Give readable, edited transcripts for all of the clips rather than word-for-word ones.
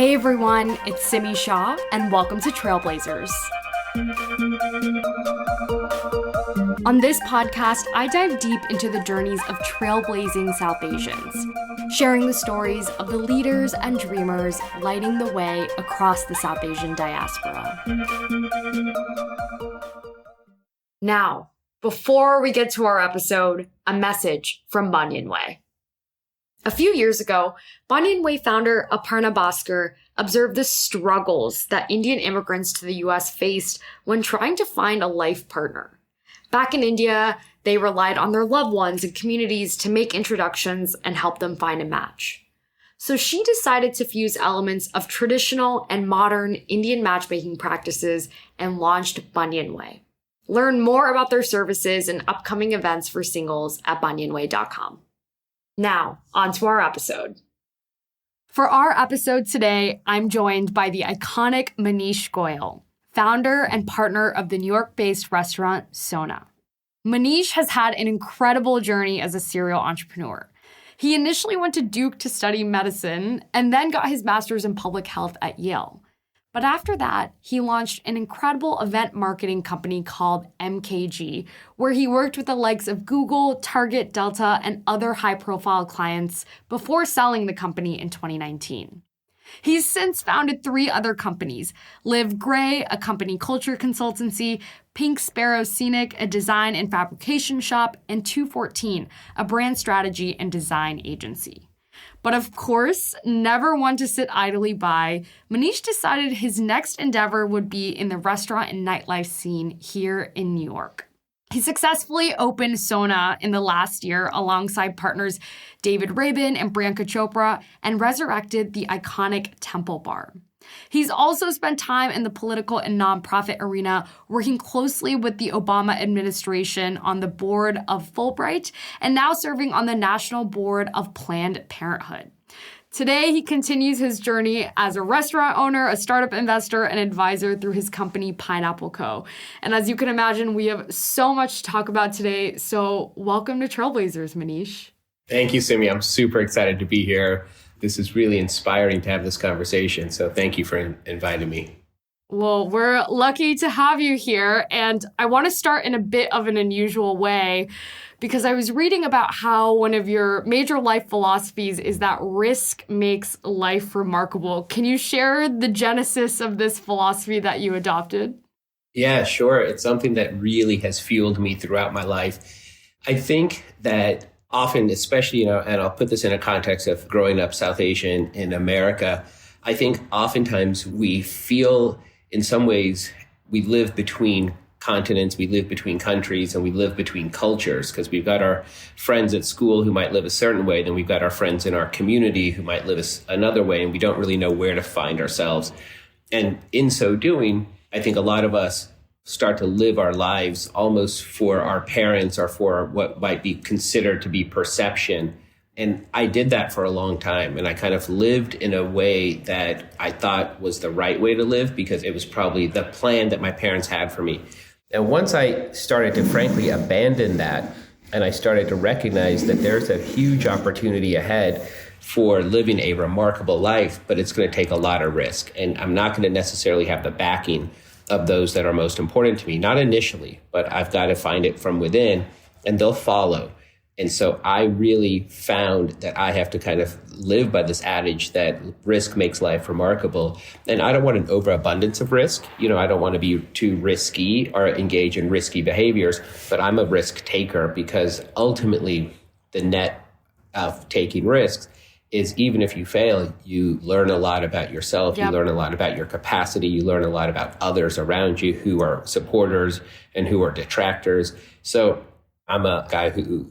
Hey everyone, it's Simi Shah, and welcome to Trailblazers. On this podcast, I dive deep into the journeys of trailblazing South Asians, sharing the stories of the leaders and dreamers lighting the way across the South Asian diaspora. Now, before we get to our episode, a message from Banyan Way. A few years ago, Banyan Way founder Aparna Bhaskar observed the struggles that Indian immigrants to the U.S. faced when trying to find a life partner. Back in India, they relied on their loved ones and communities to make introductions and help them find a match. So she decided to fuse elements of traditional and modern Indian matchmaking practices and launched Banyan Way. Learn more about their services and upcoming events for singles at banyanway.com. Now, on to our episode. For our episode today, I'm joined by the iconic Maneesh Goyal, founder and partner of the New York-based restaurant SONA. Maneesh has had an incredible journey as a serial entrepreneur. He initially went to Duke to study medicine and then got his master's in public health at Yale. But after that, he launched an incredible event marketing company called MKG, where he worked with the likes of Google, Target, Delta, and other high-profile clients before selling the company in 2019. He's since founded 3 other companies: Live Gray, a company culture consultancy, Pink Sparrow Scenic, a design and fabrication shop, and 214, a brand strategy and design agency. But of course, never one to sit idly by, Maneesh decided his next endeavor would be in the restaurant and nightlife scene here in New York. He successfully opened SONA in the last year alongside partners David Rabin and Priyanka Chopra and resurrected the iconic Temple Bar. He's also spent time in the political and nonprofit arena, working closely with the Obama administration on the board of Fulbright and now serving on the national board of Planned Parenthood. Today, he continues his journey as a restaurant owner, a startup investor, and advisor through his company, Pineapple Co. And as you can imagine, we have so much to talk about today. So welcome to Trailblazers, Maneesh. Thank you, Simi. I'm super excited to be here. This is really inspiring to have this conversation. So thank you for inviting me. Well, we're lucky to have you here. And I want to start in a bit of an unusual way because I was reading about how one of your major life philosophies is that risk makes life remarkable. Can you share the genesis of this philosophy that you adopted? Yeah, sure. It's something that really has fueled me throughout my life. I think that often, especially, and I'll put this in a context of growing up South Asian in America, I think oftentimes we feel in some ways we live between continents, we live between countries, and we live between cultures because we've got our friends at school who might live a certain way, then we've got our friends in our community who might live another way, and we don't really know where to find ourselves. And in so doing, I think a lot of us start to live our lives almost for our parents or for what might be considered to be perception. And I did that for a long time. And I kind of lived in a way that I thought was the right way to live because it was probably the plan that my parents had for me. And once I started to frankly abandon that, and I started to recognize that there's a huge opportunity ahead for living a remarkable life, but it's going to take a lot of risk. And I'm not going to necessarily have the backing of those that are most important to me, not initially, but I've got to find it from within and they'll follow. And so I really found that I have to kind of live by this adage that risk makes life remarkable. And I don't want an overabundance of risk. I don't want to be too risky or engage in risky behaviors, but I'm a risk taker because ultimately the net of taking risks is even if you fail, you learn a lot about yourself, You learn a lot about your capacity, you learn a lot about others around you who are supporters and who are detractors. So I'm a guy who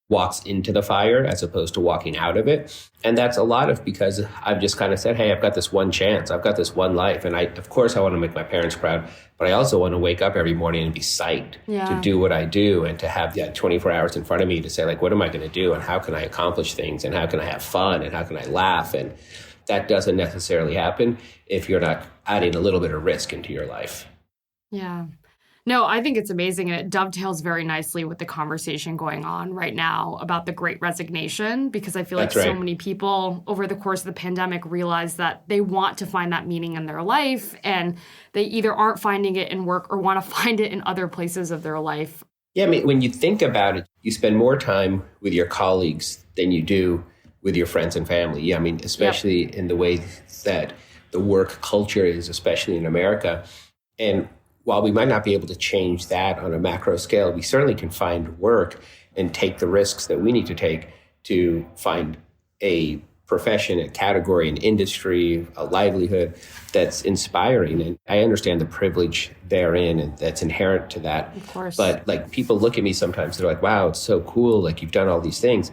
walks into the fire as opposed to walking out of it. And that's a lot of because I've just kind of said, hey, I've got this one chance. I've got this one life. And of course, I want to make my parents proud, but I also want to wake up every morning and be psyched to do what I do and to have 24 hours in front of me to say, what am I going to do? And how can I accomplish things? And how can I have fun? And how can I laugh? And that doesn't necessarily happen if you're not adding a little bit of risk into your life. Yeah. No, I think it's amazing. And it dovetails very nicely with the conversation going on right now about the Great Resignation, because I feel like so many people over the course of the pandemic realize that they want to find that meaning in their life, and they either aren't finding it in work or want to find it in other places of their life. Yeah, I mean, when you think about it, you spend more time with your colleagues than you do with your friends and family. Yeah, I mean, especially in the way that the work culture is, especially in America. And while we might not be able to change that on a macro scale, we certainly can find work and take the risks that we need to take to find a profession, a category, an industry, a livelihood that's inspiring. And I understand the privilege therein and that's inherent to that. Of course. But like people look at me sometimes, they're like, wow, it's so cool. Like you've done all these things.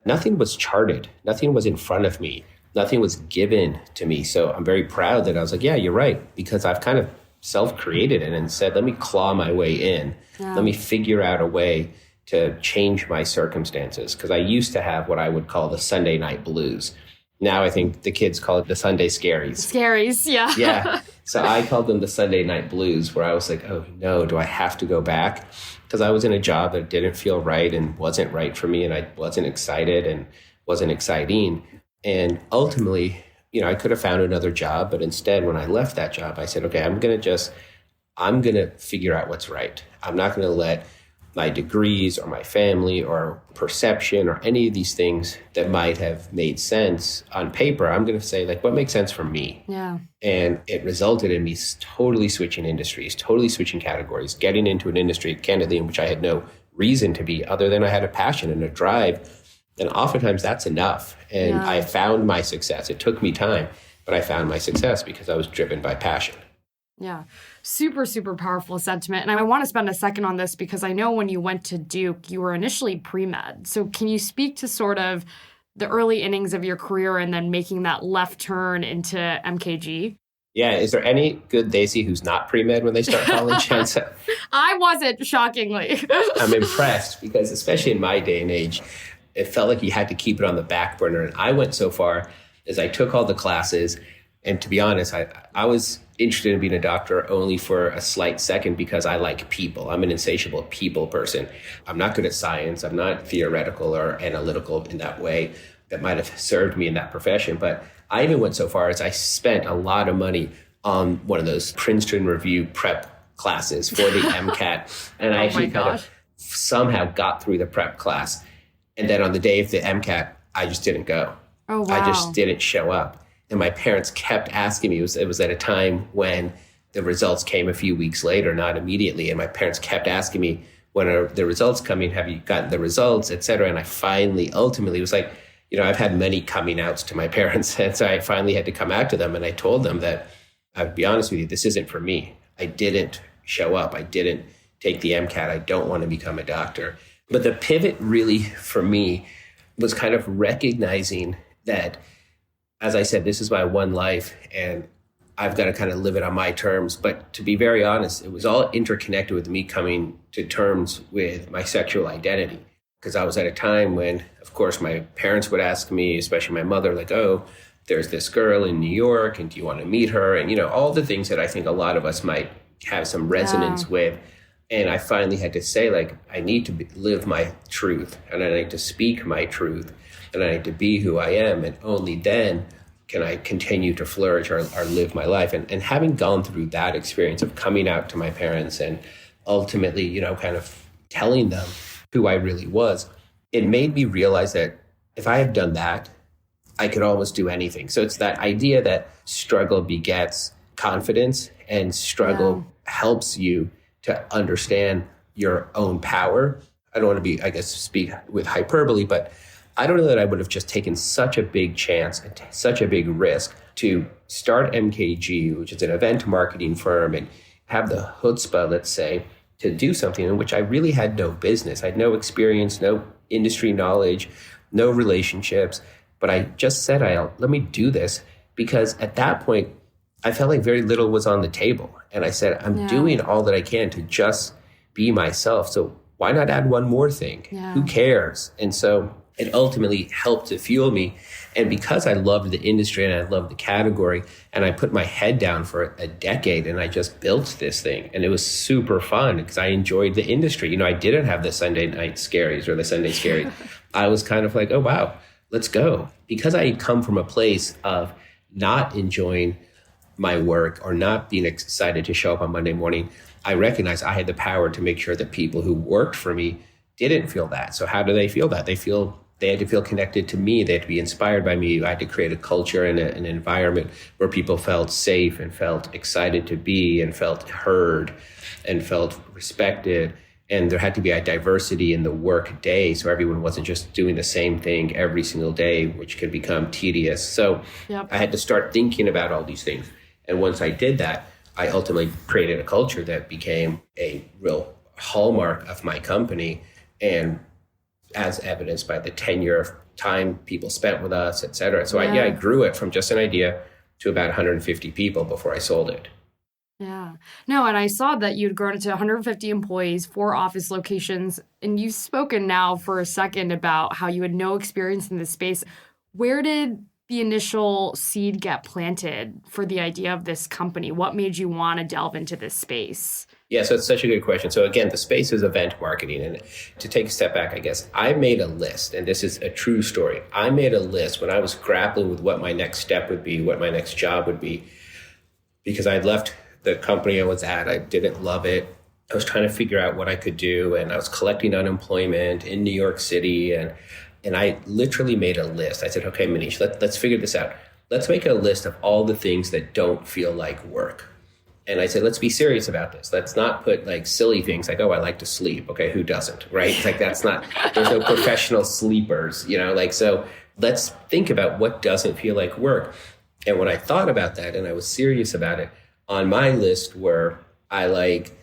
Nothing was charted. Nothing was in front of me. Nothing was given to me. So I'm very proud that I was like, yeah, you're right. Because I've kind of self-created it and said, let me claw my way in. Yeah. Let me figure out a way to change my circumstances. Because I used to have what I would call the Sunday night blues. Now I think the kids call it the Sunday scaries. Scaries, yeah. Yeah. So I called them the Sunday night blues, where I was like, oh no, do I have to go back? Because I was in a job that didn't feel right and wasn't right for me, and I wasn't excited and wasn't exciting. And ultimately, I could have found another job, but instead, when I left that job, I said, okay, I'm going to figure out what's right. I'm not going to let my degrees or my family or perception or any of these things that might have made sense on paper. I'm going to say, like, what makes sense for me? Yeah. And it resulted in me totally switching industries, totally switching categories, getting into an industry, candidly, in which I had no reason to be other than I had a passion and a drive. And oftentimes that's enough. And I found my success. It took me time, but I found my success because I was driven by passion. Yeah. Super, super powerful sentiment. And I want to spend a second on this because I know when you went to Duke, you were initially pre-med. So can you speak to sort of the early innings of your career and then making that left turn into MKG? Yeah. Is there any good Daisy who's not pre-med when they start college? I wasn't, shockingly. I'm impressed because especially in my day and age, it felt like you had to keep it on the back burner. And I went so far as I took all the classes. And to be honest, I was interested in being a doctor only for a slight second because I like people. I'm an insatiable people person. I'm not good at science. I'm not theoretical or analytical in that way that might have served me in that profession. But I even went so far as I spent a lot of money on one of those Princeton Review prep classes for the MCAT. And I actually kind of somehow got through the prep class. And then on the day of the MCAT, I just didn't go. Oh, wow. I just didn't show up. And my parents kept asking me. It was at a time when the results came a few weeks later, not immediately. And my parents kept asking me, when are the results coming? Have you gotten the results, et cetera? And I finally, ultimately, was like, I've had many coming outs to my parents. And so I finally had to come out to them. And I told them that, I'll be honest with you, this isn't for me. I didn't show up. I didn't take the MCAT. I don't want to become a doctor. But the pivot really for me was kind of recognizing that, as I said, this is my one life and I've got to kind of live it on my terms. But to be very honest, it was all interconnected with me coming to terms with my sexual identity. Because I was at a time when, of course, my parents would ask me, especially my mother, like, oh, there's this girl in New York and do you want to meet her? And, all the things that I think a lot of us might have some resonance with. And I finally had to say, like, I need to live my truth and I need to speak my truth and I need to be who I am. And only then can I continue to flourish or live my life. And having gone through that experience of coming out to my parents and ultimately, kind of telling them who I really was, it made me realize that if I had done that, I could almost do anything. So it's that idea that struggle begets confidence and struggle helps you to understand your own power. I don't want to speak with hyperbole, but I don't know that I would have just taken such a big chance and such a big risk to start MKG, which is an event marketing firm, and have the chutzpah, let's say, to do something in which I really had no business. I had no experience, no industry knowledge, no relationships, but I just said, let me do this because at that point, I felt like very little was on the table. And I said, I'm doing all that I can to just be myself. So why not add one more thing? Yeah. Who cares? And so it ultimately helped to fuel me. And because I loved the industry and I loved the category, and I put my head down for a decade and I just built this thing. And it was super fun because I enjoyed the industry. You know, I didn't have the Sunday night scaries or the Sunday scaries. I was kind of like, oh, wow, let's go. Because I had come from a place of not enjoying my work or not being excited to show up on Monday morning, I recognized I had the power to make sure that people who worked for me didn't feel that. So how do they feel that? They had to feel connected to me. They had to be inspired by me. I had to create a culture and an environment where people felt safe and felt excited to be and felt heard and felt respected. And there had to be a diversity in the work day, so everyone wasn't just doing the same thing every single day, which could become tedious. So I had to start thinking about all these things. And once I did that, I ultimately created a culture that became a real hallmark of my company, and as evidenced by the tenure of time people spent with us, et cetera. So I grew it from just an idea to about 150 people before I sold it. Yeah. No, and I saw that you'd grown it to 150 employees, 4 office locations, and you've spoken now for a second about how you had no experience in this space. Where did the initial seed get planted for the idea of this company? What made you want to delve into this space? Yeah, so it's such a good question. So again, the space is event marketing. And to take a step back, I guess, I made a list, and this is a true story. I made a list when I was grappling with what my next step would be, what my next job would be, because I'd left the company I was at. I didn't love it. I was trying to figure out what I could do, and I was collecting unemployment in New York City. And I literally made a list. I said, okay, Maneesh, let's figure this out. Let's make a list of all the things that don't feel like work. And I said, let's be serious about this. Let's not put like silly things like, oh, I like to sleep. Okay, who doesn't, right? Like that's not, there's no professional sleepers, so let's think about what doesn't feel like work. And when I thought about that and I was serious about it, on my list were, I like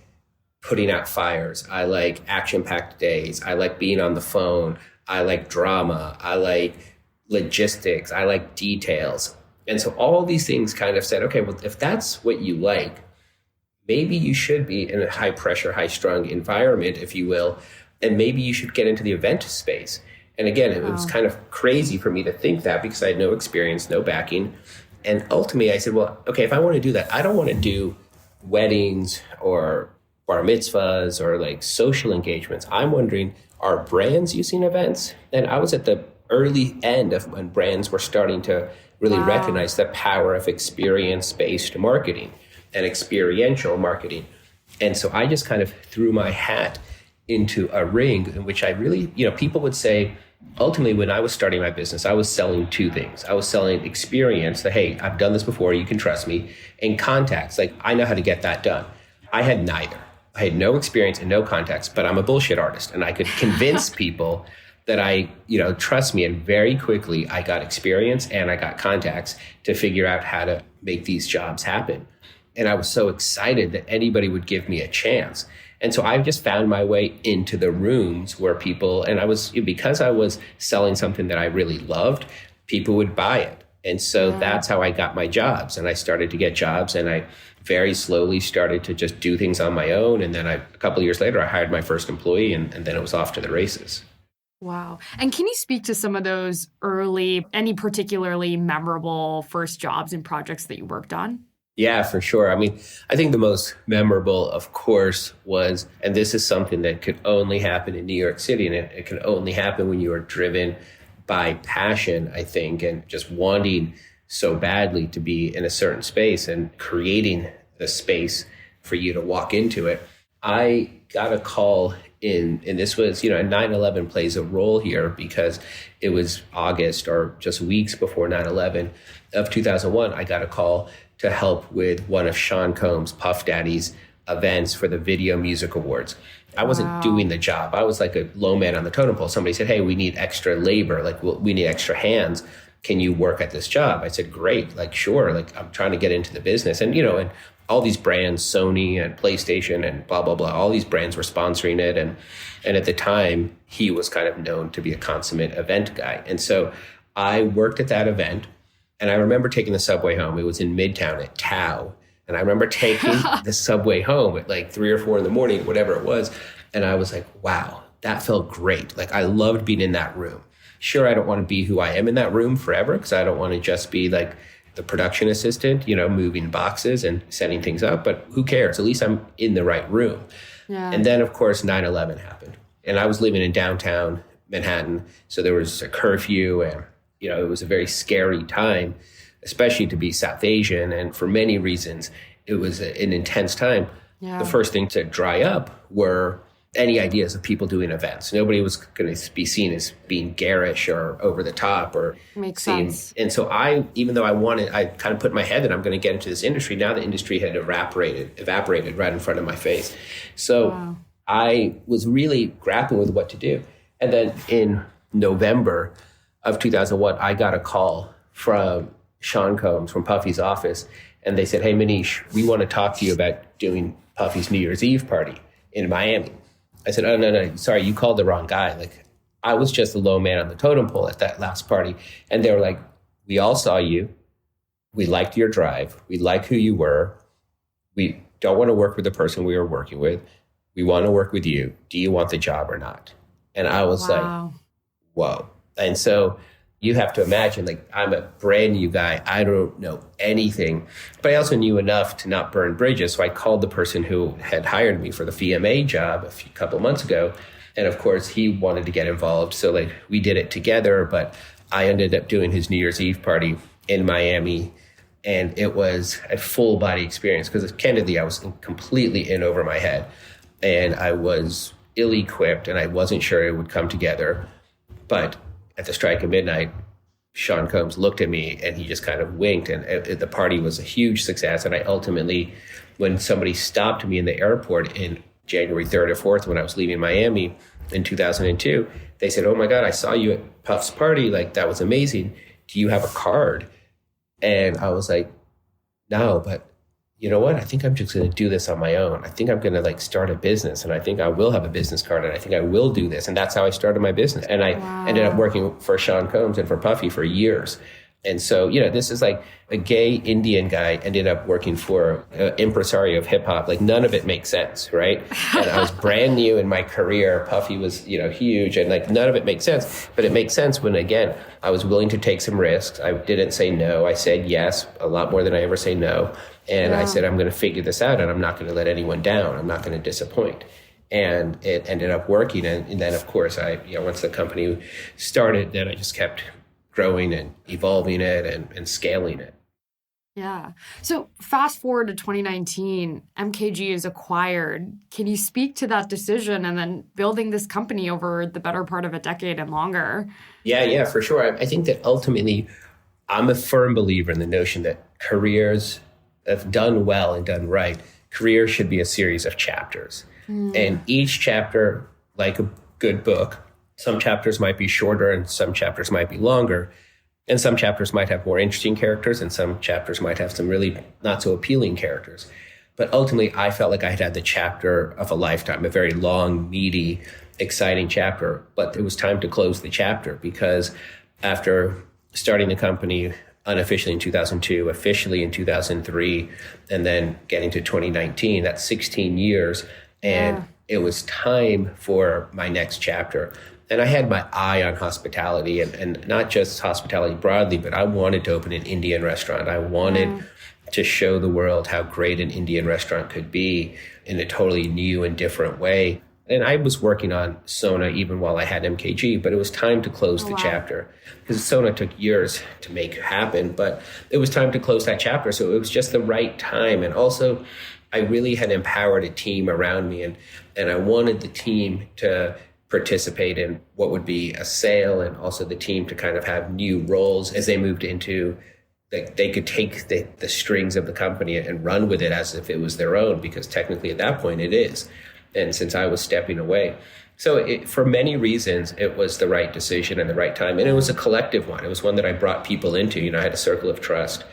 putting out fires. I like action-packed days. I like being on the phone. I like drama. I like logistics. I like details. And so all these things kind of said, okay, well, if that's what you like, maybe you should be in a high pressure, high strung environment, if you will, and maybe you should get into the event space. And again, it was kind of crazy for me to think that because I had no experience, no backing. And ultimately I said, well, okay, if I want to do that, I don't want to do weddings or bar mitzvahs or like social engagements. I'm wondering, are brands using events? And I was at the early end of when brands were starting to really recognize the power of experience-based marketing and experiential marketing. And so I just kind of threw my hat into a ring in which I really, people would say, ultimately, when I was starting my business, I was selling 2 things. I was selling experience that, hey, I've done this before, you can trust me, and contacts. Like, I know how to get that done. I had neither. I had no experience and no contacts, but I'm a bullshit artist, and I could convince people that I, trust me. And very quickly, I got experience and I got contacts to figure out how to make these jobs happen. And I was so excited that anybody would give me a chance. And so I just found my way into the rooms where people, and because I was selling something that I really loved, people would buy it. And so that's how I got my jobs. And I started to get jobs, and I very slowly started to just do things on my own. And then a couple of years later, I hired my first employee, and then it was off to the races. Wow. And can you speak to some of those any particularly memorable first jobs and projects that you worked on? Yeah, for sure. I mean, I think the most memorable, of course, was, and this is something that could only happen in New York City, and it can only happen when you are driven by passion, I think, and just wanting so badly to be in a certain space and creating the space for you to walk into it. I got a call and this was, 9/11 plays a role here because it was August or just weeks before 9/11 of 2001. I got a call to help with one of Sean Combs' Puff Daddy's events for the Video Music Awards. I wasn't doing the job. I was like a low man on the totem pole. Somebody said, hey, we need extra labor. Like, we need extra hands. Can you work at this job? I said, great. Like, sure. Like, I'm trying to get into the business. And, and all these brands, Sony and PlayStation and blah, blah, blah, all these brands were sponsoring it. And at the time, he was kind of known to be a consummate event guy. And so I worked at that event. And I remember taking the subway home. It was in Midtown at Tao. And I remember taking the subway home at like 3 or 4 in the morning, whatever it was. And I was like, wow, that felt great. Like, I loved being in that room. Sure, I don't want to be who I am in that room forever because I don't want to just be like the production assistant, moving boxes and setting things up. But who cares? At least I'm in the right room. Yeah. And then, of course, 9/11 happened. And I was living in downtown Manhattan. So there was a curfew and, it was a very scary time, especially to be South Asian. And for many reasons, it was an intense time. Yeah. The first thing to dry up were any ideas of people doing events. Nobody was going to be seen as being garish or over the top or makes sense. And so even though I kind of put in my head that I'm going to get into this industry. Now the industry had evaporated right in front of my face. So wow. I was really grappling with what to do. And then in November of 2001, I got a call from Sean Combs from Puffy's office. And they said, "Hey, Maneesh, we want to talk to you about doing Puffy's New Year's Eve party in Miami." I said, "Oh, no, sorry, you called the wrong guy. Like, I was just the low man on the totem pole at that last party." And they were like, "We all saw you. We liked your drive. We like who you were. We don't want to work with the person we were working with. We want to work with you. Do you want the job or not?" And I was like, whoa. And so you have to imagine, like, I'm a brand new guy. I don't know anything, but I also knew enough to not burn bridges. So I called the person who had hired me for the VMA job a couple months ago. And of course, he wanted to get involved. So like we did it together, but I ended up doing his New Year's Eve party in Miami. And it was a full body experience because candidly, I was completely in over my head and I was ill-equipped and I wasn't sure it would come together. But at the strike of midnight, Sean Combs looked at me and he just kind of winked, and the party was a huge success. And I ultimately, when somebody stopped me in the airport in January 3rd or 4th when I was leaving Miami in 2002, they said, "Oh my God, I saw you at Puff's party. Like, that was amazing. Do you have a card?" And I was like, "No, but you know what? I think I'm just going to do this on my own. I think I'm going to like start a business, and I think I will have a business card, and I think I will do this." And that's how I started my business. And I ended up working for Sean Combs and for Puffy for years. And so, this is like a gay Indian guy ended up working for an impresario of hip hop. Like, none of it makes sense, right? And I was brand new in my career. Puffy was, huge, and like none of it makes sense. But it makes sense when, again, I was willing to take some risks. I didn't say no. I said yes, a lot more than I ever say no. And I said, I'm going to figure this out, and I'm not going to let anyone down. I'm not going to disappoint. And it ended up working. And then, of course, once the company started, then I just kept growing and evolving it and scaling it. Yeah. So fast forward to 2019, MKG is acquired. Can you speak to that decision and then building this company over the better part of a decade and longer? Yeah, for sure. I think that ultimately, I'm a firm believer in the notion that careers, if done well and done right, careers should be a series of chapters. And each chapter, like a good book, some chapters might be shorter and some chapters might be longer. And some chapters might have more interesting characters and some chapters might have some really not so appealing characters. But ultimately, I felt like I had the chapter of a lifetime, a very long, meaty, exciting chapter. But it was time to close the chapter because after starting the company unofficially in 2002, officially in 2003, and then getting to 2019, that's 16 years. And it was time for my next chapter. And I had my eye on hospitality and not just hospitality broadly, but I wanted to open an Indian restaurant. I wanted to show the world how great an Indian restaurant could be in a totally new and different way. And I was working on SONA even while I had MKG, but it was time to close the chapter because SONA took years to make happen, but it was time to close that chapter. So it was just the right time. And also I really had empowered a team around me and I wanted the team to participate in what would be a sale and also the team to kind of have new roles as they moved into, like they could take the strings of the company and run with it as if it was their own, because technically at that point it is. And since I was stepping away. So for many reasons, it was the right decision and the right time. And it was a collective one. It was one that I brought people into. I had a circle of trust.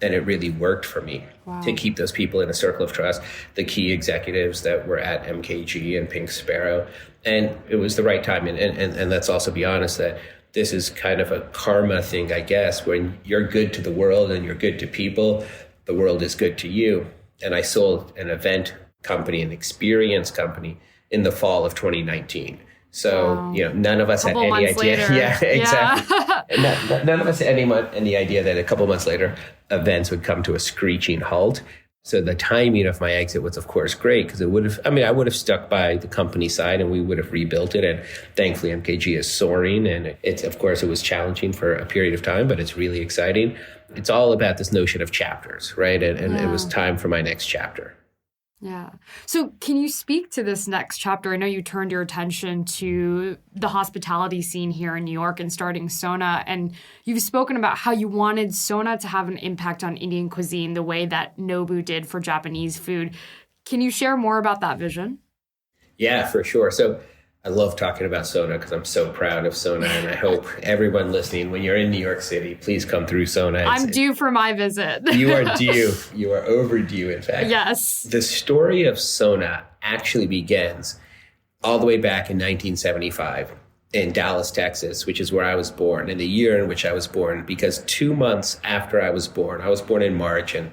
And it really worked for me to keep those people in a circle of trust, the key executives that were at MKG and Pink Sparrow. And it was the right time. And let's also be honest that this is kind of a karma thing, I guess. When you're good to the world and you're good to people, the world is good to you. And I sold an event company, an experience company in the fall of 2019. So, Wow. none of us had Couple any months idea. later. Yeah, exactly. Yeah. And none of us had any idea that a couple months later, events would come to a screeching halt. So the timing of my exit was, of course, great because I would have stuck by the company side and we would have rebuilt it. And thankfully, MKG is soaring. And of course, it was challenging for a period of time, but it's really exciting. It's all about this notion of chapters, right? And it was time for my next chapter. Yeah. So can you speak to this next chapter? I know you turned your attention to the hospitality scene here in New York and starting SONA. And you've spoken about how you wanted SONA to have an impact on Indian cuisine the way that Nobu did for Japanese food. Can you share more about that vision? Yeah, for sure. So I love talking about SONA because I'm so proud of SONA. And I hope everyone listening, when you're in New York City, please come through SONA. I'm due for my visit. You are due. You are overdue, in fact. Yes. The story of SONA actually begins all the way back in 1975 in Dallas, Texas, which is where I was born, in the year in which I was born, because 2 months after I was born in March, and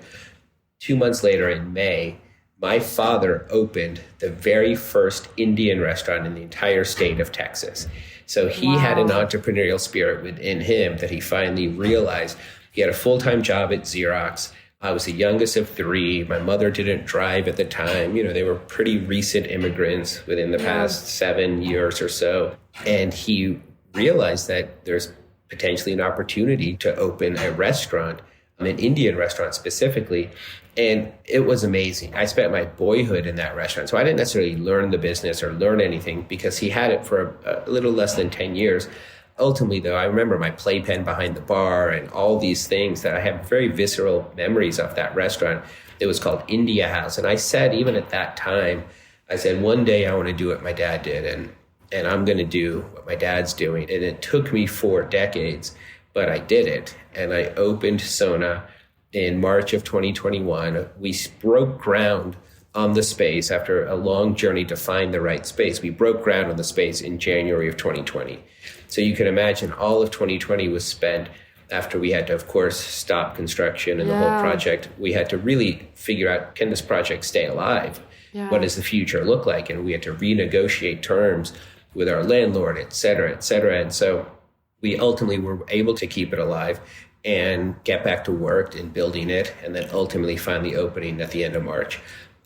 2 months later in May, my father opened the very first Indian restaurant in the entire state of Texas. So he had an entrepreneurial spirit within him that he finally realized. He had a full-time job at Xerox. I was the youngest of three. My mother didn't drive at the time. They were pretty recent immigrants within the past 7 years or so. And he realized that there's potentially an opportunity to open a restaurant, an Indian restaurant specifically. And it was amazing. I spent my boyhood in that restaurant. So I didn't necessarily learn the business or learn anything because he had it for a little less than 10 years. Ultimately, though, I remember my playpen behind the bar and all these things that I have very visceral memories of that restaurant. It was called India House. And I said, even at that time, I said, one day I want to do what my dad did. And I'm going to do what my dad's doing. And it took me 4 decades, but I did it. And I opened SONA in March of 2021. We broke ground on the space after a long journey to find the right space. We broke ground on the space in January of 2020. So you can imagine all of 2020 was spent after we had to, of course, stop construction and the whole project. We had to really figure out, can this project stay alive? Yeah. What does the future look like? And we had to renegotiate terms with our landlord, et cetera, et cetera. And so we ultimately were able to keep it alive and get back to work in building it, and then ultimately finally opening at the end of March.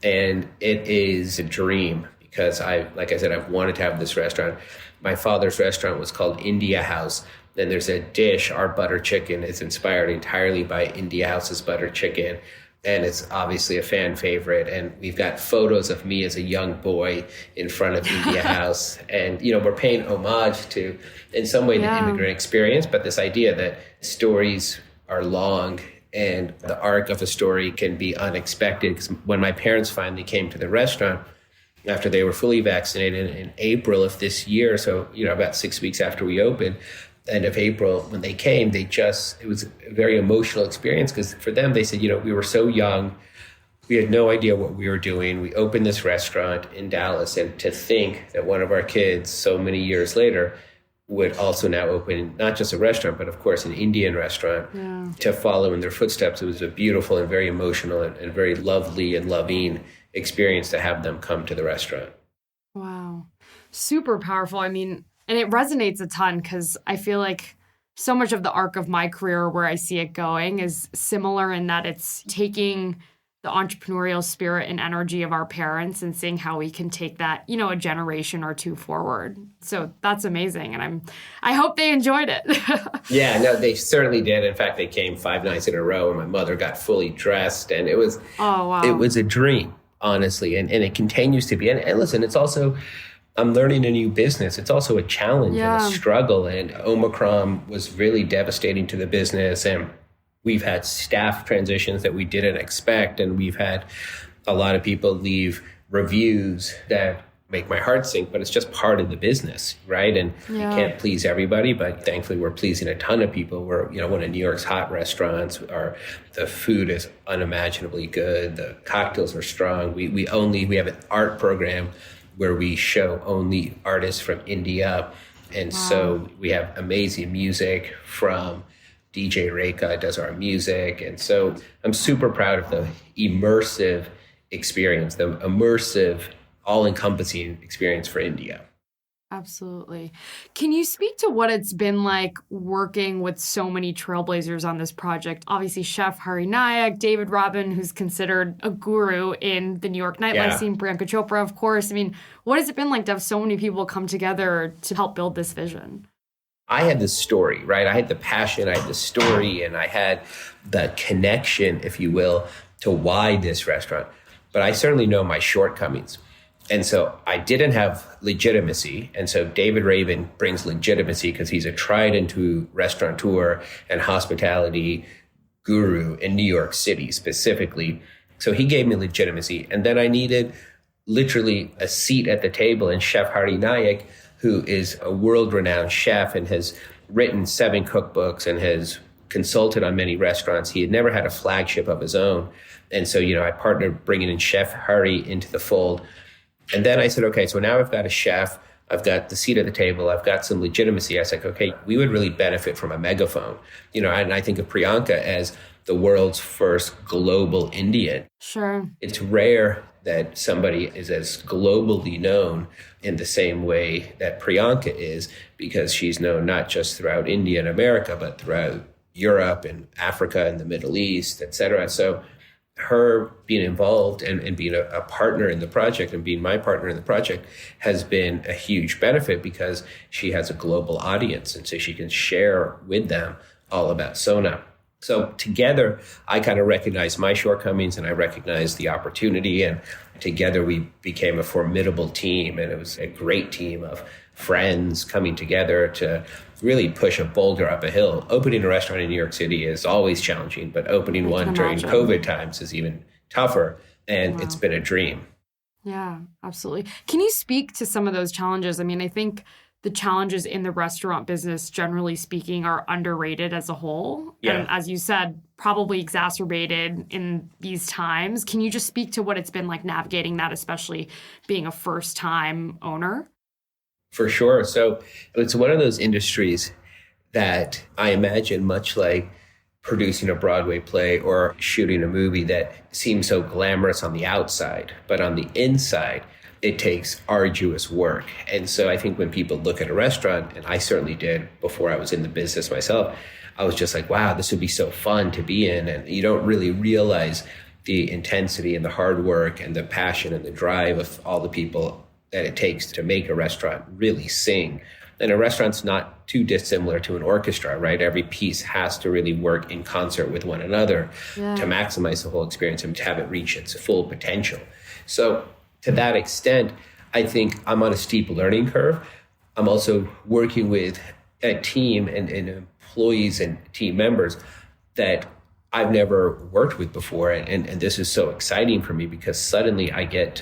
And it is a dream because like I said, I've wanted to have this restaurant. My father's restaurant was called India House. Then there's a dish, our butter chicken is inspired entirely by India House's butter chicken. And it's obviously a fan favorite. And we've got photos of me as a young boy in front of India House. And, we're paying homage to, in some way, the immigrant experience. But this idea that stories are long and the arc of a story can be unexpected. Because when my parents finally came to the restaurant, after they were fully vaccinated in April of this year, so, about 6 weeks after we opened, end of April, when they came, it was a very emotional experience because for them, they said, we were so young. We had no idea what we were doing. We opened this restaurant in Dallas, and to think that one of our kids so many years later would also now open not just a restaurant, but of course an Indian restaurant to follow in their footsteps. It was a beautiful and very emotional and very lovely and loving experience to have them come to the restaurant. Wow. Super powerful. I mean, and it resonates a ton because I feel like so much of the arc of my career where I see it going is similar in that it's taking the entrepreneurial spirit and energy of our parents and seeing how we can take that, a generation or two forward. So that's amazing. And I hope they enjoyed it. Yeah, no, they certainly did. In fact, they came 5 nights in a row and my mother got fully dressed and it was, It was a dream, honestly. And it continues to be. And listen, it's also, I'm learning a new business. It's also a challenge and a struggle. And Omicron was really devastating to the business. And we've had staff transitions that we didn't expect. And we've had a lot of people leave reviews that make my heart sink, but it's just part of the business, right? And you can't please everybody, but thankfully we're pleasing a ton of people. We're, one of New York's hot restaurants. The food is unimaginably good. The cocktails are strong. We have an art program where we show only artists from India. And so we have amazing music from DJ Reka does our music. And so I'm super proud of the immersive experience, the immersive, all-encompassing experience for India. Absolutely. Can you speak to what it's been like working with so many trailblazers on this project? Obviously, Chef Hari Nayak, David Robin, who's considered a guru in the New York nightlife Yeah. scene, Priyanka Chopra, of course. I mean, what has it been like to have so many people come together to help build this vision? I had the story, right? I had the passion, I had the story, and I had the connection, if you will, to why this restaurant. But I certainly know my shortcomings. And so I didn't have legitimacy. And so David Rabin brings legitimacy because he's a tried and true restaurateur and hospitality guru in New York City specifically. So he gave me legitimacy. And then I needed literally a seat at the table. And Chef Hari Nayak, who is a world-renowned chef and has written 7 cookbooks and has consulted on many restaurants. He had never had a flagship of his own. And so, I partnered bringing in Chef Hari into the fold. And then I said, okay, so now I've got a chef, I've got the seat at the table, I've got some legitimacy. I was like, okay, we would really benefit from a megaphone. And I think of Priyanka as the world's first global Indian. Sure. It's rare that somebody is as globally known in the same way that Priyanka is, because she's known not just throughout India and America, but throughout Europe and Africa and the Middle East, et cetera. So her being involved and being a partner in the project and being my partner in the project has been a huge benefit because she has a global audience. And so she can share with them all about SONA. So together, I kind of recognized my shortcomings and I recognized the opportunity. And together we became a formidable team. And it was a great team of friends coming together to really push a boulder up a hill. Opening a restaurant in New York City is always challenging, but opening one during COVID times is even tougher. And It's been a dream. Yeah, absolutely. Can you speak to some of those challenges? I mean, I think the challenges in the restaurant business, generally speaking, are underrated as a whole. Yeah. And as you said, probably exacerbated in these times. Can you just speak to what it's been like navigating that, especially being a first-time owner? For sure. So it's one of those industries that I imagine, much like producing a Broadway play or shooting a movie, that seems so glamorous on the outside, but on the inside, it takes arduous work. And so I think when people look at a restaurant, and I certainly did before I was in the business myself, I was just like, wow, this would be so fun to be in. And you don't really realize the intensity and the hard work and the passion and the drive of all the people that it takes to make a restaurant really sing. And a restaurant's not too dissimilar to an orchestra, right? Every piece has to really work in concert with one another to maximize the whole experience and to have it reach its full potential. So to that extent, I think I'm on a steep learning curve. I'm also working with a team and employees and team members that I've never worked with before. And this is so exciting for me because suddenly I get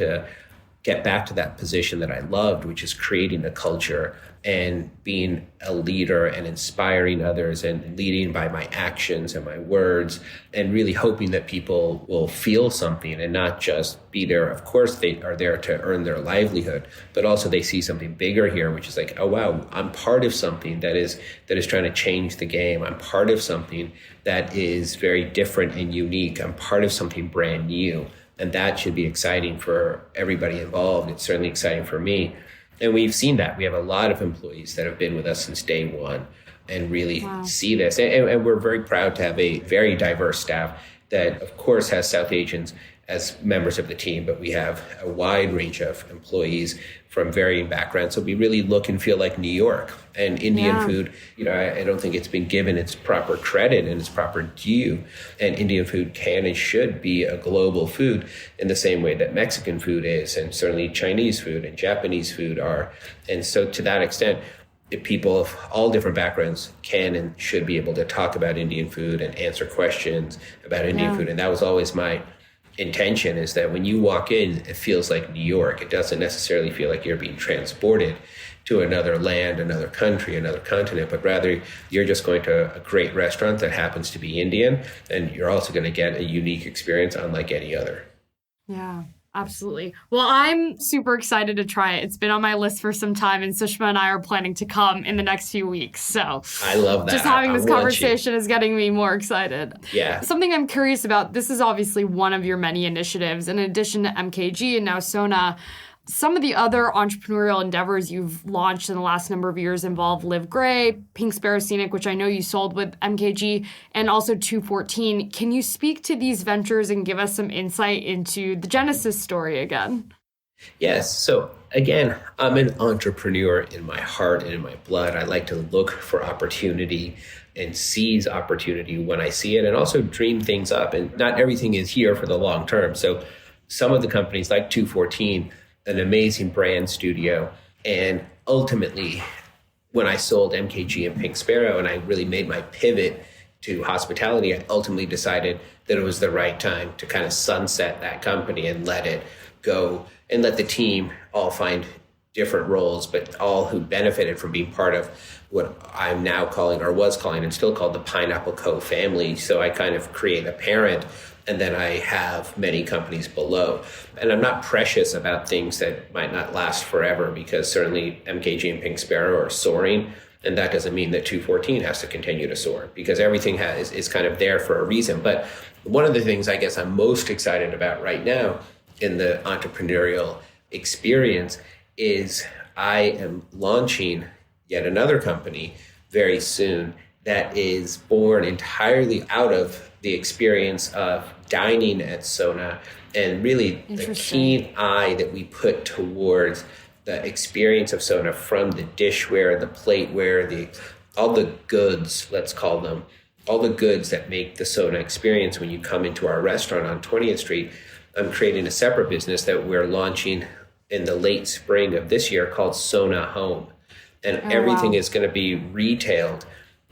back to that position that I loved, which is creating a culture and being a leader and inspiring others and leading by my actions and my words and really hoping that people will feel something and not just be there. Of course, they are there to earn their livelihood, but also they see something bigger here, which is like, oh, wow, I'm part of something that is trying to change the game. I'm part of something that is very different and unique. I'm part of something brand new. And that should be exciting for everybody involved. It's certainly exciting for me. And we've seen that. We have a lot of employees that have been with us since day one and really see this. And we're very proud to have a very diverse staff that, of course, has South Asians as members of the team, but we have a wide range of employees from varying backgrounds. So we really look and feel like New York. And Indian food, I don't think it's been given its proper credit and its proper due. And Indian food can and should be a global food in the same way that Mexican food is, and certainly Chinese food and Japanese food are. And so to that extent, if people of all different backgrounds can and should be able to talk about Indian food and answer questions about Indian food. And that was always my intention, is that when you walk in, it feels like New York. It doesn't necessarily feel like you're being transported to another land, another country, another continent, but rather you're just going to a great restaurant that happens to be Indian, and you're also going to get a unique experience unlike any other. Yeah. Absolutely. Well, I'm super excited to try it. It's been on my list for some time, and Sushma and I are planning to come in the next few weeks. So I love that. Just having this conversation is getting me more excited. Yeah. Something I'm curious about, this is obviously one of your many initiatives. In addition to MKG and now SONA, Some of the other entrepreneurial endeavors you've launched in the last number of years involve Live Gray, Pink Sparrow Scenic, which I know you sold with MKG, and also 214. Can you speak to these ventures and give us some insight into the genesis story again? Yes. So again, I'm an entrepreneur in my heart and in my blood. I like to look for opportunity and seize opportunity when I see it, and also dream things up. And not everything is here for the long term. So some of the companies like 214, an amazing brand studio. And ultimately, when I sold MKG and Pink Sparrow and I really made my pivot to hospitality, I ultimately decided that it was the right time to kind of sunset that company and let it go and let the team all find different roles, but all who benefited from being part of what I'm now calling, or was calling and still called, the Pineapple Co. family. So I kind of create a parent, and then I have many companies below. And I'm not precious about things that might not last forever, because certainly MKG and Pink Sparrow are soaring. And that doesn't mean that 214 has to continue to soar, because everything is kind of there for a reason. But one of the things I guess I'm most excited about right now in the entrepreneurial experience is I am launching yet another company very soon that is born entirely out of the experience of dining at SONA, and really the keen eye that we put towards the experience of SONA, from the dishware, the plateware, all the goods, let's call them, all the goods that make the SONA experience when you come into our restaurant on 20th Street. I'm creating a separate business that we're launching in the late spring of this year called SONA Home. And everything is going to be retailed,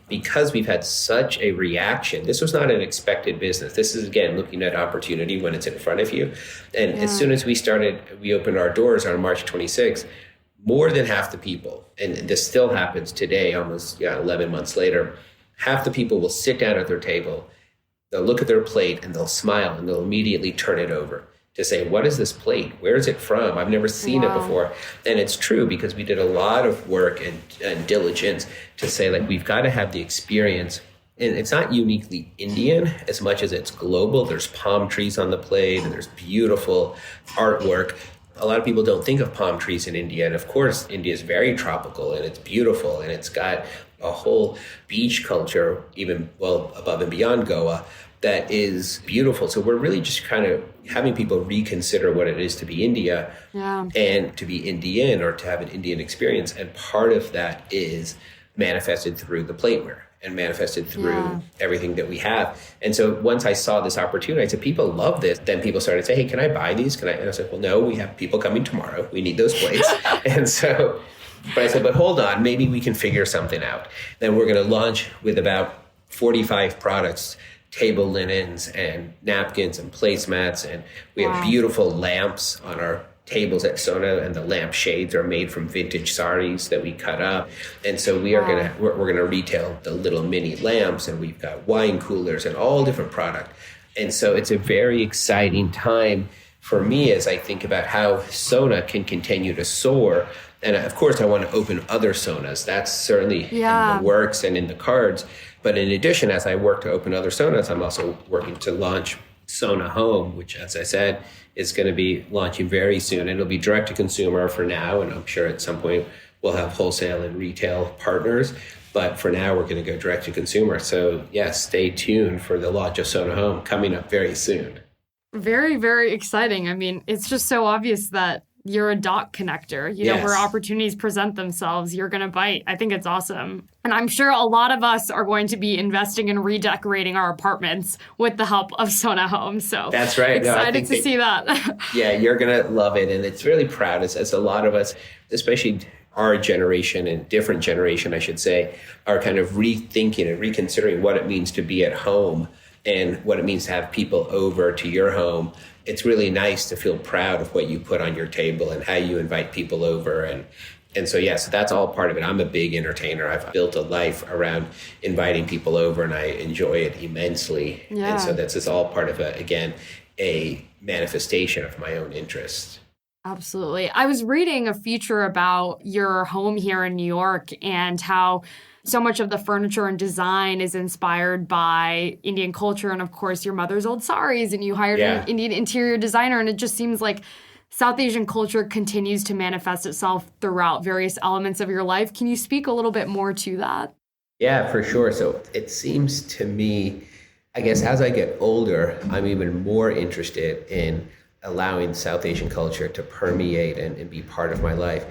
because we've had such a reaction. This was not an expected business. This is, again, looking at opportunity when it's in front of you. And as soon as we opened our doors on March 26th, more than half the people, and this still happens today, almost 11 months later, half the people will sit down at their table, they'll look at their plate, and they'll smile, and they'll immediately turn it over to say, what is this plate? Where is it from? I've never seen it before. And it's true, because we did a lot of work and diligence to say, like, we've got to have the experience. And it's not uniquely Indian as much as it's global. There's palm trees on the plate, and there's beautiful artwork. A lot of people don't think of palm trees in India. And of course, India is very tropical, and it's beautiful, and it's got a whole beach culture, even well above and beyond Goa, that is beautiful. So we're really just kind of having people reconsider what it is to be India and to be Indian, or to have an Indian experience. And part of that is manifested through the plateware and manifested through everything that we have. And so once I saw this opportunity, I said, people love this. Then people started to say, hey, can I buy these? And I was like, well, no, we have people coming tomorrow. We need those plates. And so, but I said, but hold on, maybe we can figure something out. Then we're going to launch with about 45 products, table linens and napkins and placemats. And we have beautiful lamps on our tables at SONA, and the lamp shades are made from vintage saris that we cut up. And so we're gonna retail the little mini lamps, and we've got wine coolers and all different product. And so it's a very exciting time for me as I think about how SONA can continue to soar. And of course, I want to open other SONAs. That's certainly in the works and in the cards. But in addition, as I work to open other SONAs, I'm also working to launch SONA Home, which, as I said, is going to be launching very soon. It'll be direct to consumer for now, and I'm sure at some point we'll have wholesale and retail partners. But for now, we're going to go direct to consumer. So yes, stay tuned for the launch of SONA Home coming up very soon. Very, very exciting. I mean, it's just so obvious that you're a dot connector, you know, where opportunities present themselves, you're going to bite. I think it's awesome. And I'm sure a lot of us are going to be investing in redecorating our apartments with the help of SONA Home. So that's right. Excited to see that. Yeah, you're going to love it. And it's really proud as a lot of us, especially our generation and different generation, I should say, are kind of rethinking and reconsidering what it means to be at home and what it means to have people over to your home. It's really nice to feel proud of what you put on your table and how you invite people over. And so, yes, that's all part of it. I'm a big entertainer. I've built a life around inviting people over, and I enjoy it immensely. Yeah. And so this is all part of, a manifestation of my own interest. Absolutely. I was reading a feature about your home here in New York and how so much of the furniture and design is inspired by Indian culture and, of course, your mother's old saris, and you hired an Indian interior designer, and it just seems like South Asian culture continues to manifest itself throughout various elements of your life. Can you speak a little bit more to that? Yeah, for sure. So it seems to me, I guess as I get older, I'm even more interested in allowing South Asian culture to permeate and be part of my life.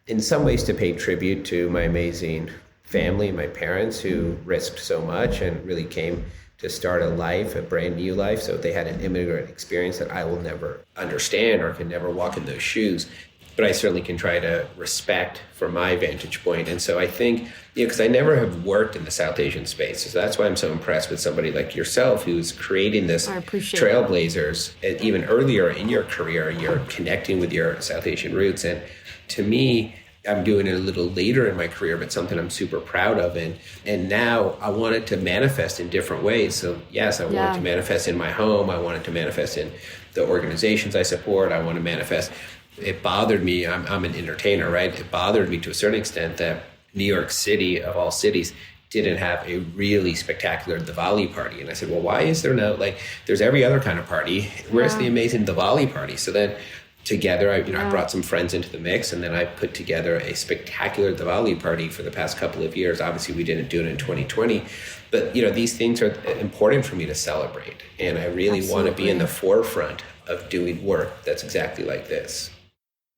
In some ways, to pay tribute to my amazing family, my parents who risked so much and really came to start a life, a brand new life. So they had an immigrant experience that I will never understand or can never walk in those shoes. But I certainly can try to respect from my vantage point. And so I think, because I never have worked in the South Asian space. So that's why I'm so impressed with somebody like yourself who's creating this trailblazers. And even earlier in your career, you're connecting with your South Asian roots. And to me, I'm doing it a little later in my career, but something I'm super proud of. And now I want it to manifest in different ways. So yes, I want it to manifest in my home. I want it to manifest in the organizations I support. I want to manifest. It bothered me. I'm an entertainer, right? It bothered me to a certain extent that New York City, of all cities, didn't have a really spectacular Diwali party. And I said, well, why is there no, there's every other kind of party. Where's the amazing Diwali party? So then together, I brought some friends into the mix, and then I put together a spectacular Diwali party for the past couple of years. Obviously, we didn't do it in 2020, but these things are important for me to celebrate. And I really want to be in the forefront of doing work that's exactly like this.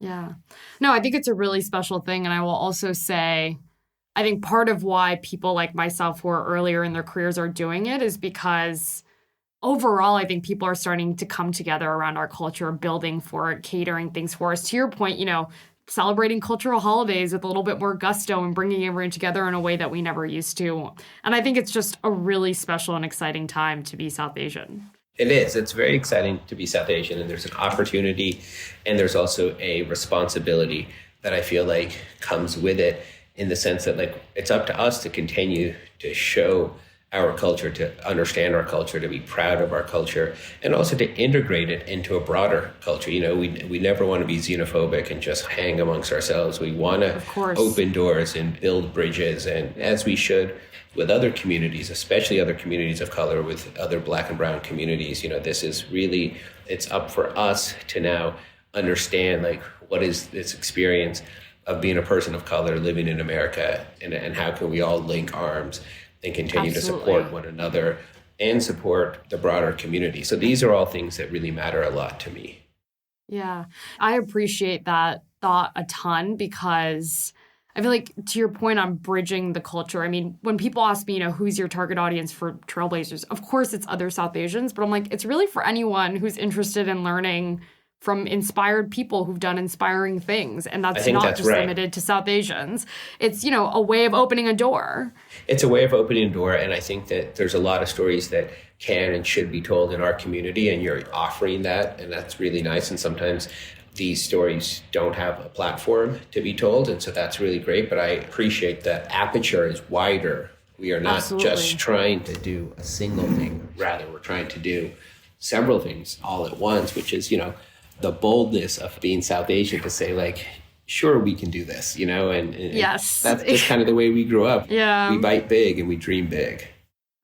Yeah. No, I think it's a really special thing. And I will also say, I think part of why people like myself who are earlier in their careers are doing it is because overall, I think people are starting to come together around our culture, building for it, catering things for us. To your point, celebrating cultural holidays with a little bit more gusto and bringing everyone together in a way that we never used to. And I think it's just a really special and exciting time to be South Asian. It is. It's very exciting to be South Asian, and there's an opportunity and there's also a responsibility that I feel like comes with it, in the sense that it's up to us to continue to show our culture, to understand our culture, to be proud of our culture, and also to integrate it into a broader culture. We never want to be xenophobic and just hang amongst ourselves. We want to open doors and build bridges, and as we should with other communities, especially other communities of color, with other Black and brown communities. This is really, it's up for us to now understand what is this experience of being a person of color living in America, and how can we all link arms and continue to support one another and support the broader community. So these are all things that really matter a lot to me. Yeah, I appreciate that thought a ton, because I feel like, to your point on bridging the culture, I mean, when people ask me, who's your target audience for Trailblazers, of course it's other South Asians, but I'm like, it's really for anyone who's interested in learning from inspired people who've done inspiring things. And that's not just limited to South Asians. It's, a way of opening a door. It's a way of opening a door. And I think that there's a lot of stories that can and should be told in our community, and you're offering that. And that's really nice. And sometimes these stories don't have a platform to be told. And so that's really great. But I appreciate that aperture is wider. We are not just trying to do a single thing. Rather, we're trying to do several things all at once, which is, the boldness of being South Asian to say, sure, we can do this, and yes, that's just kind of the way we grew up. Yeah. We bite big and we dream big.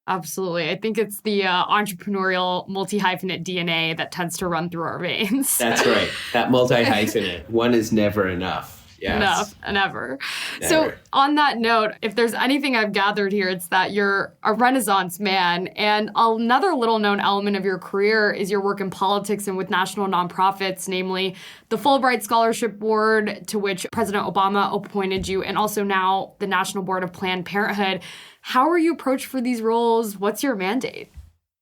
Absolutely. I think it's the entrepreneurial multi-hyphenate DNA that tends to run through our veins. That's right. That multi-hyphenate. One is never enough. Yes. Enough and ever. So on that note, if there's anything I've gathered here, it's that you're a Renaissance man. And another little known element of your career is your work in politics and with national nonprofits, namely the Fulbright Scholarship Board, to which President Obama appointed you, and also now the National Board of Planned Parenthood. How are you approached for these roles? What's your mandate?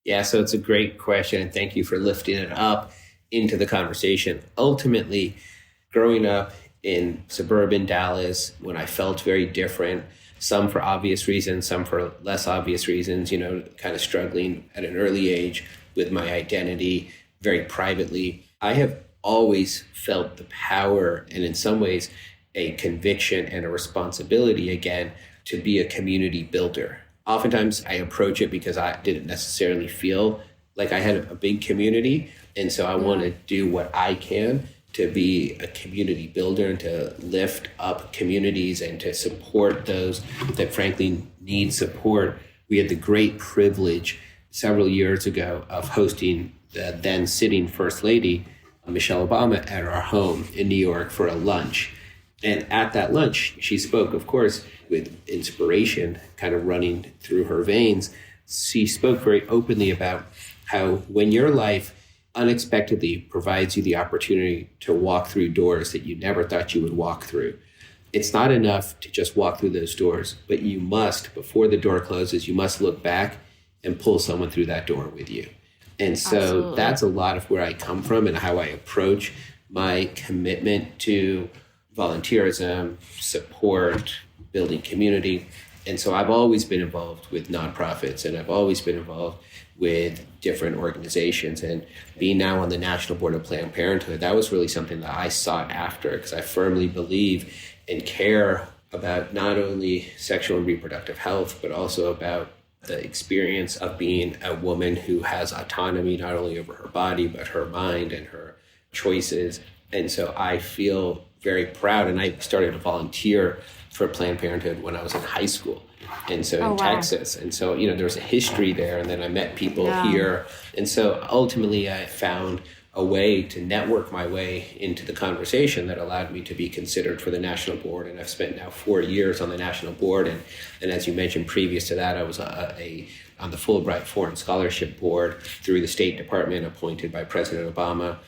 Yeah, so it's a great question, and thank you for lifting it up into the conversation. Ultimately, growing up in suburban Dallas, when I felt very different, some for obvious reasons, some for less obvious reasons, kind of struggling at an early age with my identity very privately, I have always felt the power and in some ways a conviction and a responsibility, again, to be a community builder. Oftentimes I approach it because I didn't necessarily feel like I had a big community. And so I want to do what I can to be a community builder and to lift up communities and to support those that frankly need support. We had the great privilege several years ago of hosting the then sitting First Lady, Michelle Obama at our home in New York for a lunch. And at that lunch, she spoke, of course, with inspiration kind of running through her veins. She spoke very openly about how when your life unexpectedly provides you the opportunity to walk through doors that you never thought you would walk through, it's not enough to just walk through those doors, but you must, before the door closes, you must look back and pull someone through that door with you. And so Absolutely. That's a lot of where I come from and how I approach my commitment to volunteerism, support, building community. And so I've always been involved with nonprofits, and I've always been involved with different organizations. And being now on the National Board of Planned Parenthood, that was really something that I sought after, because I firmly believe and care about not only sexual and reproductive health, but also about the experience of being a woman who has autonomy not only over her body, but her mind and her choices. And so I feel very proud. And I started to volunteer for Planned Parenthood when I was in high school. And so in Texas. And so, there's a history there. And then I met people here. And so ultimately I found a way to network my way into the conversation that allowed me to be considered for the national board. And I've spent now 4 years on the national board. And as you mentioned, previous to that, I was on the Fulbright Foreign Scholarship Board through the State Department, appointed by President Obama.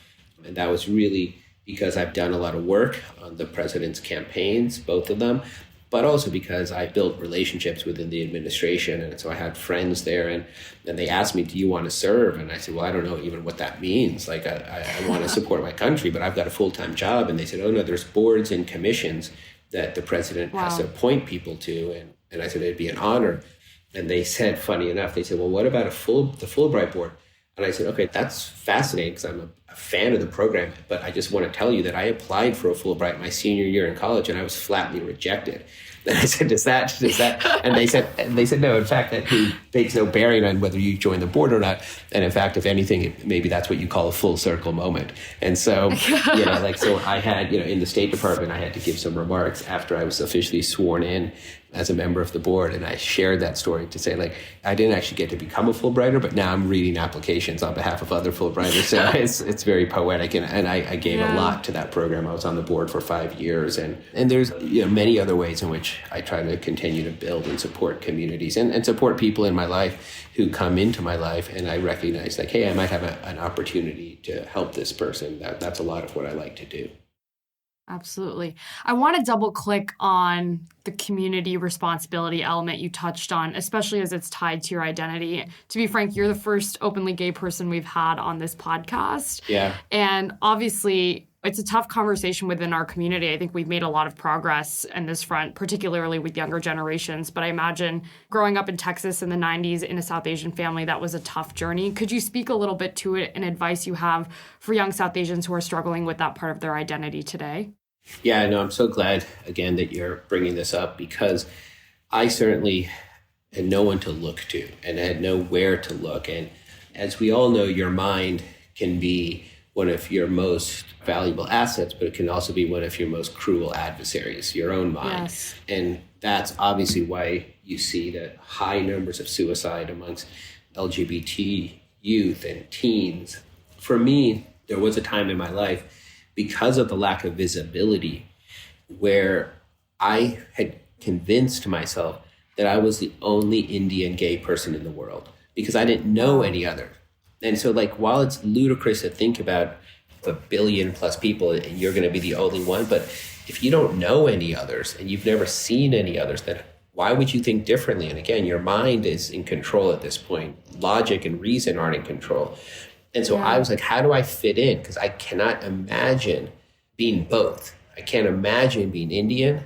And that was really because I've done a lot of work on the president's campaigns, both of them, but also because I built relationships within the administration. And so I had friends there, and they asked me, do you want to serve? And I said, well, I don't know even what that means. Like, I want to support my country, but I've got a full-time job. And they said, oh, no, there's boards and commissions that the president has to appoint people to. And I said, it'd be an honor. And they said, funny enough, they said, well, what about the Fulbright board? And I said, okay, that's fascinating because I'm a fan of the program, but I just want to tell you that I applied for a Fulbright my senior year in college and I was flatly rejected. And I said, does that? And they said, no, in fact, that takes no bearing on whether you join the board or not. And in fact, if anything, maybe that's what you call a full circle moment. And so, so I had, in the State Department, I had to give some remarks after I was officially sworn in as a member of the board. And I shared that story to say, I didn't actually get to become a Fulbrighter, but now I'm reading applications on behalf of other Fulbrighters. So it's very poetic. And I gave a lot to that program. I was on the board for 5 years. And there's many other ways in which I try to continue to build and support communities and support people in my life who come into my life. And I recognize hey, I might have an opportunity to help this person. That's a lot of what I like to do. Absolutely. I want to double click on the community responsibility element you touched on, especially as it's tied to your identity. To be frank, you're the first openly gay person we've had on this podcast. Yeah. And obviously, it's a tough conversation within our community. I think we've made a lot of progress in this front, particularly with younger generations. But I imagine growing up in Texas in the 90s in a South Asian family, that was a tough journey. Could you speak a little bit to it and advice you have for young South Asians who are struggling with that part of their identity today? Yeah, no, I'm so glad, again, that you're bringing this up, because I certainly had no one to look to and had nowhere to look. And as we all know, your mind can be one of your most valuable assets, but it can also be one of your most cruel adversaries, your own mind. Yes. And that's obviously why you see the high numbers of suicide amongst LGBT youth and teens. For me, there was a time in my life, because of the lack of visibility, where I had convinced myself that I was the only Indian gay person in the world, because I didn't know any other. And so while it's ludicrous to think about 1 billion plus people and you're going to be the only one, but if you don't know any others and you've never seen any others, then why would you think differently? And again, your mind is in control at this point. Logic and reason aren't in control. And so I was like, how do I fit in? Because I cannot imagine being both. I can't imagine being Indian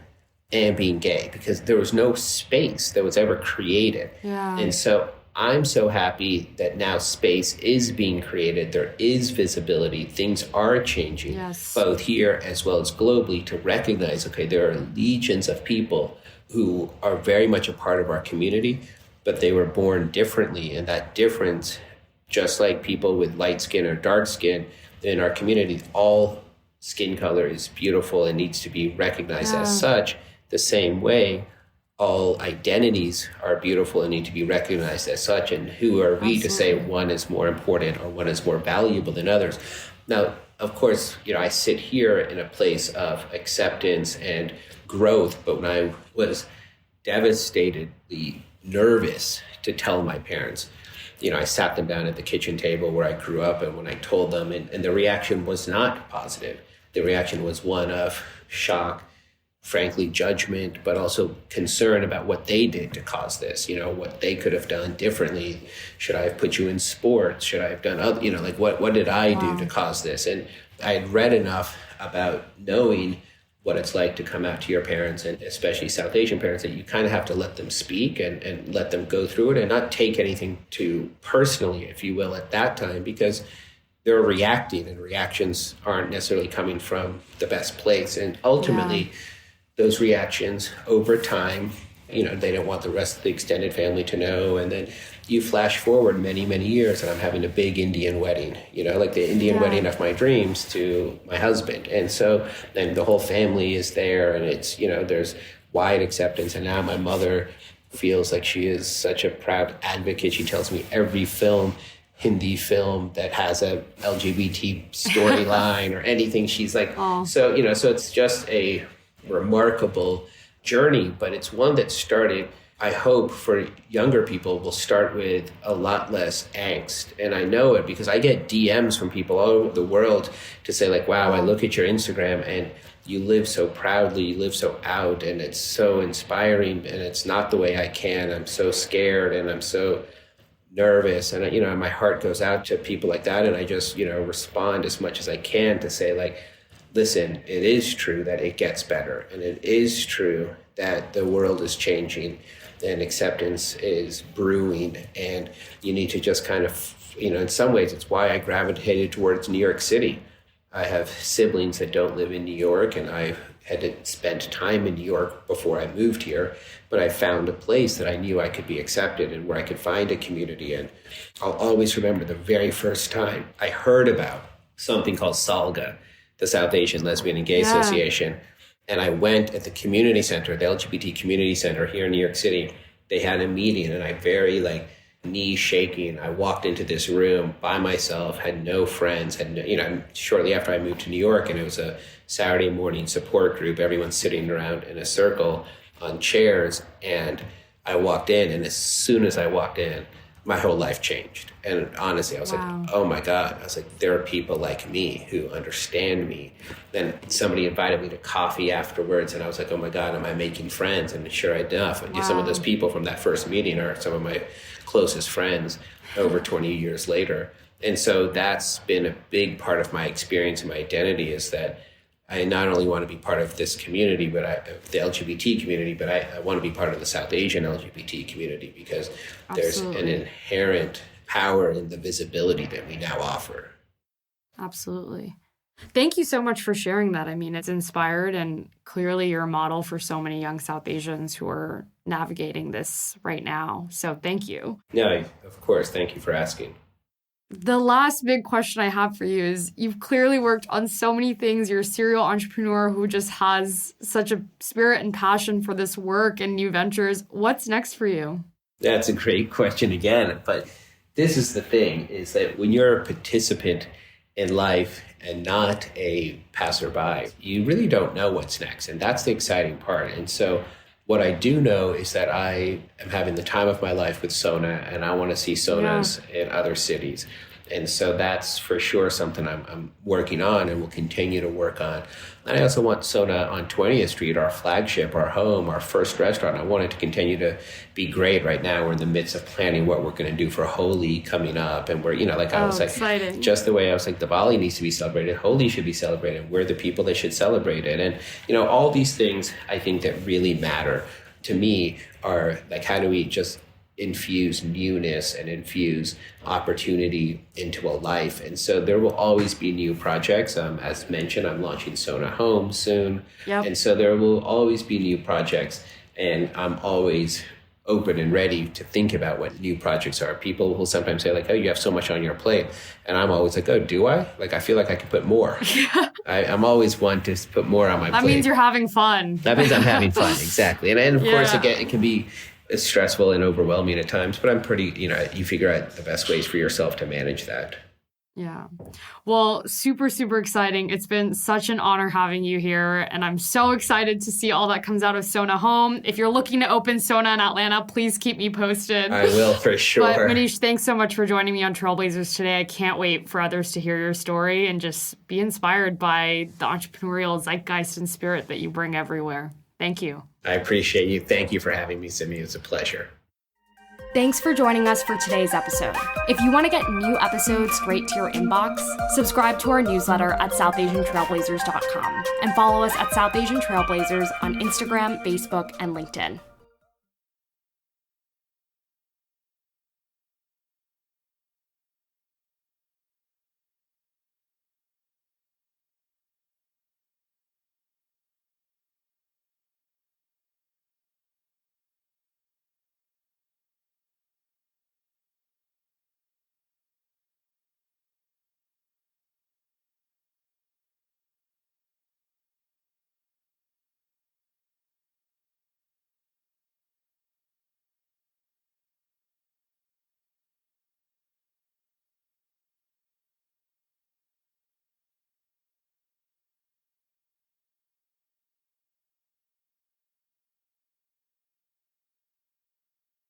and being gay, because there was no space that was ever created. Yeah. And so I'm so happy that now space is being created. There is visibility. Things are changing, both here as well as globally, to recognize, okay, there are legions of people who are very much a part of our community, but they were born differently. And that difference, just like people with light skin or dark skin in our community, all skin color is beautiful and needs to be recognized as such. The same way, all identities are beautiful and need to be recognized as such. And who are we to say one is more important or one is more valuable than others? Now, of course, I sit here in a place of acceptance and growth. But when I was devastatedly nervous to tell my parents, I sat them down at the kitchen table where I grew up, and when I told them, and the reaction was not positive. The reaction was one of shock, frankly, judgment, but also concern about what they did to cause this, what they could have done differently. Should I have put you in sports? Should I have done other, what did I do to cause this? And I had read enough about knowing what it's like to come out to your parents, and especially South Asian parents, that you kind of have to let them speak and let them go through it and not take anything too personally, if you will, at that time, because they're reacting, and reactions aren't necessarily coming from the best place. And ultimately, those reactions over time, they don't want the rest of the extended family to know. And then you flash forward many, many years, and I'm having a big Indian wedding, like the Indian wedding of my dreams to my husband. And so then the whole family is there, and it's, there's wide acceptance. And now my mother feels like she is such a proud advocate. She tells me every Hindi film that has a LGBT storyline or anything, she's like, so it's just a remarkable journey, but it's one that started, I hope for younger people, will start with a lot less angst. And I know it because I get DMs from people all over the world to say like, wow, I look at your Instagram and you live so proudly, you live so out, and it's so inspiring, and it's not the way I can. I'm so scared and I'm so nervous, and my heart goes out to people like that, and I just respond as much as I can to say like, listen, it is true that it gets better, and it is true that the world is changing and acceptance is brewing, and you need to just kind of, in some ways it's why I gravitated towards New York City. I have siblings that don't live in New York, and I had to spend time in New York before I moved here, but I found a place that I knew I could be accepted and where I could find a community. And I'll always remember the very first time I heard about something called SALGA, the South Asian Lesbian and Gay Association. And I went at the community center, the LGBT community center here in New York City. They had a meeting, and I very knee shaking. I walked into this room by myself, had no friends, shortly after I moved to New York, and it was a Saturday morning support group. Everyone's sitting around in a circle on chairs. And I walked in, and as soon as I walked in, my whole life changed. And honestly, I was like, oh my God. I was like, there are people like me who understand me. Then somebody invited me to coffee afterwards, and I was like, oh my God, am I making friends? And sure enough, some of those people from that first meeting are some of my closest friends over 20 years later. And so that's been a big part of my experience and my identity, is that I not only want to be part of this community, but the LGBT community, but I want to be part of the South Asian LGBT community, because there's an inherent power in the visibility that we now offer. Absolutely. Thank you so much for sharing that. I mean, it's inspired, and clearly you're a model for so many young South Asians who are navigating this right now. So thank you. No, of course. Thank you for asking. The last big question I have for you is, you've clearly worked on so many things. You're a serial entrepreneur who just has such a spirit and passion for this work and new ventures. What's next for you? That's a great question again. But this is the thing, is that when you're a participant in life and not a passerby, you really don't know what's next. And that's the exciting part. And so what I do know is that I am having the time of my life with SONA, and I want to see SONAs in other cities. And so that's for sure something I'm working on and will continue to work on. And I also want SONA on 20th Street, our flagship, our home, our first restaurant. I want it to continue to be great. Right now, we're in the midst of planning what we're going to do for Holi coming up. And we're, I was like, exciting. Just the way I was like, Diwali needs to be celebrated, Holi should be celebrated. We're the people that should celebrate it. And, all these things I think that really matter to me are like, how do we just infuse newness and infuse opportunity into a life? And so there will always be new projects. As mentioned, I'm launching SONA Home soon. Yep. And so there will always be new projects, and I'm always open and ready to think about what new projects are. People will sometimes say like, oh, you have so much on your plate. And I'm always like, oh, do I? Like, I feel like I could put more. I'm always one to put more on my plate. That means you're having fun. That means I'm having fun. Exactly. And of course, again, it can be stressful and overwhelming at times, but I'm pretty, you figure out the best ways for yourself to manage that. Yeah. Well, super, super exciting. It's been such an honor having you here, and I'm so excited to see all that comes out of SONA Home. If you're looking to open SONA in Atlanta, please keep me posted. I will, for sure. But Maneesh, thanks so much for joining me on Trailblazers today. I can't wait for others to hear your story and just be inspired by the entrepreneurial zeitgeist and spirit that you bring everywhere. Thank you. I appreciate you. Thank you for having me, Simi. It's a pleasure. Thanks for joining us for today's episode. If you want to get new episodes straight to your inbox, subscribe to our newsletter at southasiantrailblazers.com and follow us at South Asian Trailblazers on Instagram, Facebook, and LinkedIn.